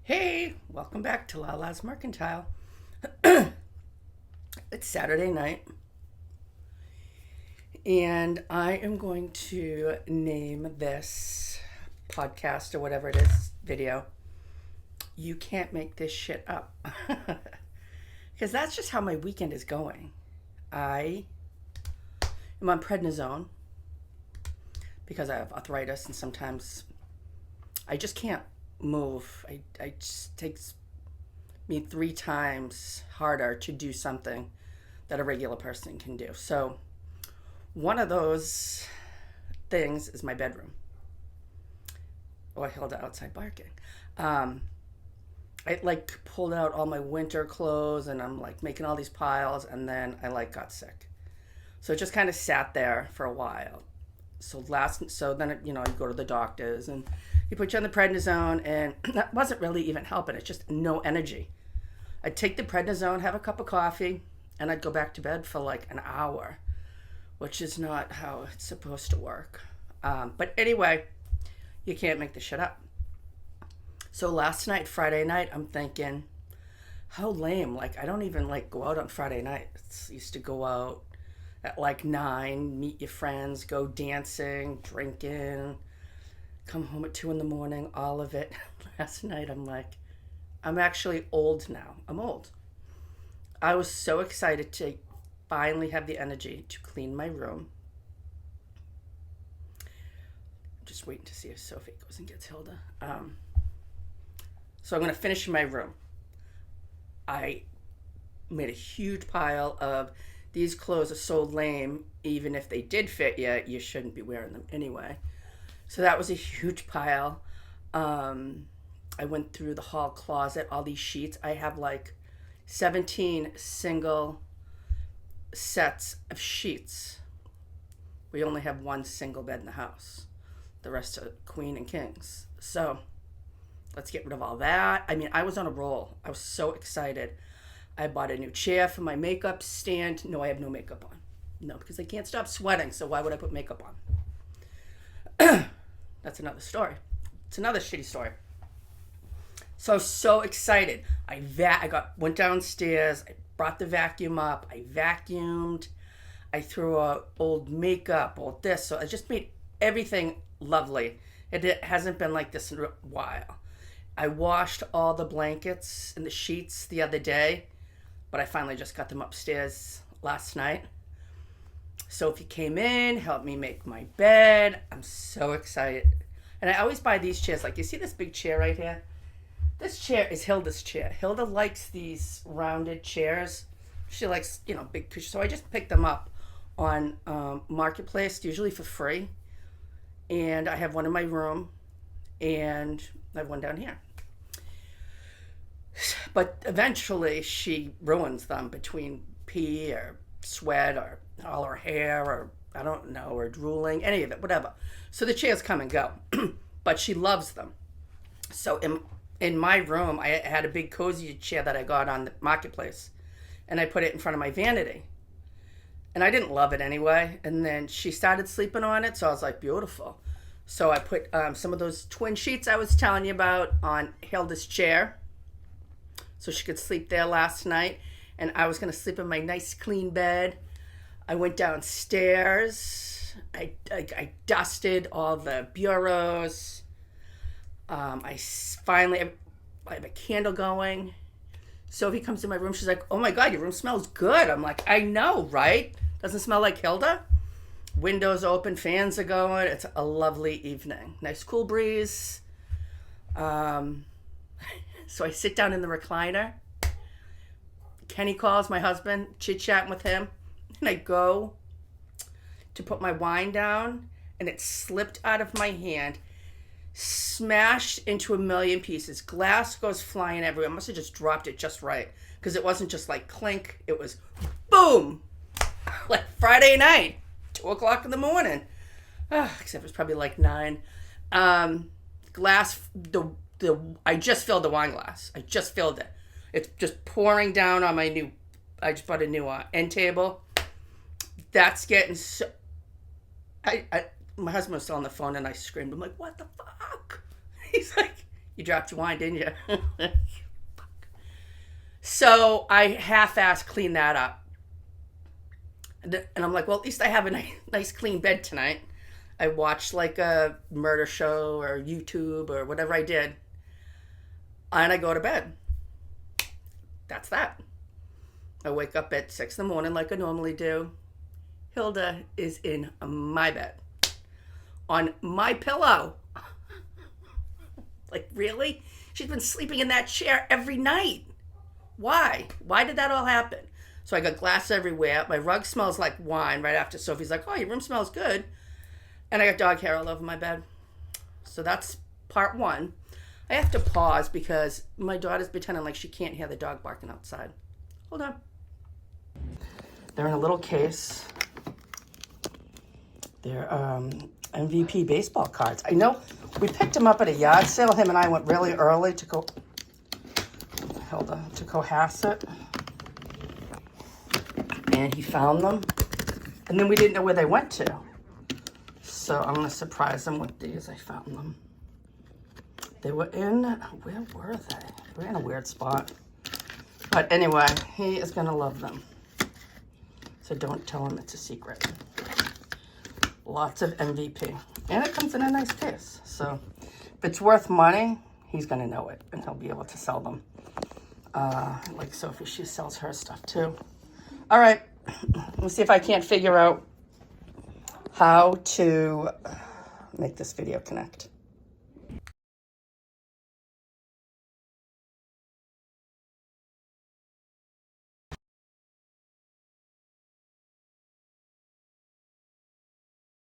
Hey, welcome back to Lala's Mercantile. It's Saturday night, and I am going to name this podcast or whatever it is video, You Can't Make This Shit Up. Because that's just how my weekend is going. I am on prednisone because I have arthritis and sometimes I just can't move. I just takes me 3 times harder to do something that a regular person can do. So one of those things is my bedroom. Oh, I held it outside barking. I pulled out all my winter clothes and I'm making all these piles, and then I got sick. So it just kind of sat there for a while. So then you go to the doctors and you put you on the prednisone, and that wasn't really even helping. It's just no energy. I'd take the prednisone, have a cup of coffee, and I'd go back to bed for an hour, which is not how it's supposed to work. But anyway, you can't make this shit up. So last night, Friday night, I'm thinking, how lame. I don't even go out on Friday nights. I used to go out at 9, meet your friends, go dancing, drinking, come home at 2 in the morning, all of it. Last night, I'm actually old now. I'm old. I was so excited to finally have the energy to clean my room. I'm just waiting to see if Sophie goes and gets Hilda. So I'm going to finish my room. I made a huge pile of these clothes are so lame, even if they did fit you, you shouldn't be wearing them anyway. So that was a huge pile. I went through the hall closet, all these sheets. I have 17 single sets of sheets. We only have one single bed in the house. The rest are queen and kings. So let's get rid of all that. I was on a roll. I was so excited. I bought a new chair for my makeup stand. No, I have no makeup on. No, because I can't stop sweating, so why would I put makeup on? That's another story. It's another shitty story. So I was so excited. I went downstairs. I brought the vacuum up. I vacuumed. I threw out old makeup, old this. So I just made everything lovely. It hasn't been like this in a while. I washed all the blankets and the sheets the other day, but I finally just got them upstairs last night. Sophie came in, helped me make my bed. I'm so excited. And I always buy these chairs. You see this big chair right here? This chair is Hilda's chair. Hilda likes these rounded chairs. She likes, big cushions. So I just picked them up on Marketplace, usually for free. And I have one in my room, and I have one down here. But eventually she ruins them between pee or sweat or all her hair or I don't know, or drooling, any of it, whatever. So the chairs come and go, but she loves them. So in my room, I had a big cozy chair that I got on the Marketplace, and I put it in front of my vanity. And I didn't love it anyway. And then she started sleeping on it, so I was like, beautiful. So I put some of those twin sheets I was telling you about on Hilda's chair, so she could sleep there last night. And I was going to sleep in my nice clean bed. I went downstairs. I dusted all the bureaus. I have a candle going. Sophie comes in my room. She's like, oh my God, your room smells good. I'm like, I know, right? Doesn't smell like Hilda? Windows open, fans are going. It's a lovely evening. Nice cool breeze. So I sit down in the recliner. Kenny calls, my husband, chit-chatting with him. And I go to put my wine down, and it slipped out of my hand, smashed into a million pieces. Glass goes flying everywhere. I must have just dropped it just right, because it wasn't just clink. It was boom, like Friday night, 2 o'clock in the morning. Except it was probably 9. Glass, I just filled the wine glass. I just filled it. It's just pouring down on I just bought a new end table. That's getting so... my husband was still on the phone, and I screamed. I'm like, what the fuck? He's like, You dropped your wine, didn't you? So I half-assed clean that up. And I'm like, well, at least I have a nice clean bed tonight. I watched like a murder show or YouTube or whatever I did. And I go to bed. That's that. I wake up at 6 in the morning like I normally do. Hilda is in my bed. On my pillow. Like, really? She's been sleeping in that chair every night. Why? Why did that all happen? So I got glass everywhere. My rug smells like wine right after Sophie's like, oh, your room smells good. And I got dog hair all over my bed. So that's part one. I have to pause because my daughter's pretending like she can't hear the dog barking outside. Hold on. They're in a little case. They're MVP baseball cards. I know we picked them up at a yard sale. Him and I went really early to Cohasset. And he found them. And then we didn't know where they went to. So I'm going to surprise him with these. I found them. They were in, where were they? They were in a weird spot. But anyway, he is going to love them. So don't tell him it's a secret. Lots of MVP. And it comes in a nice case. So if it's worth money, he's going to know it. And he'll be able to sell them. Like Sophie, she sells her stuff too. All right. Let's see if I can't figure out how to make this video connect.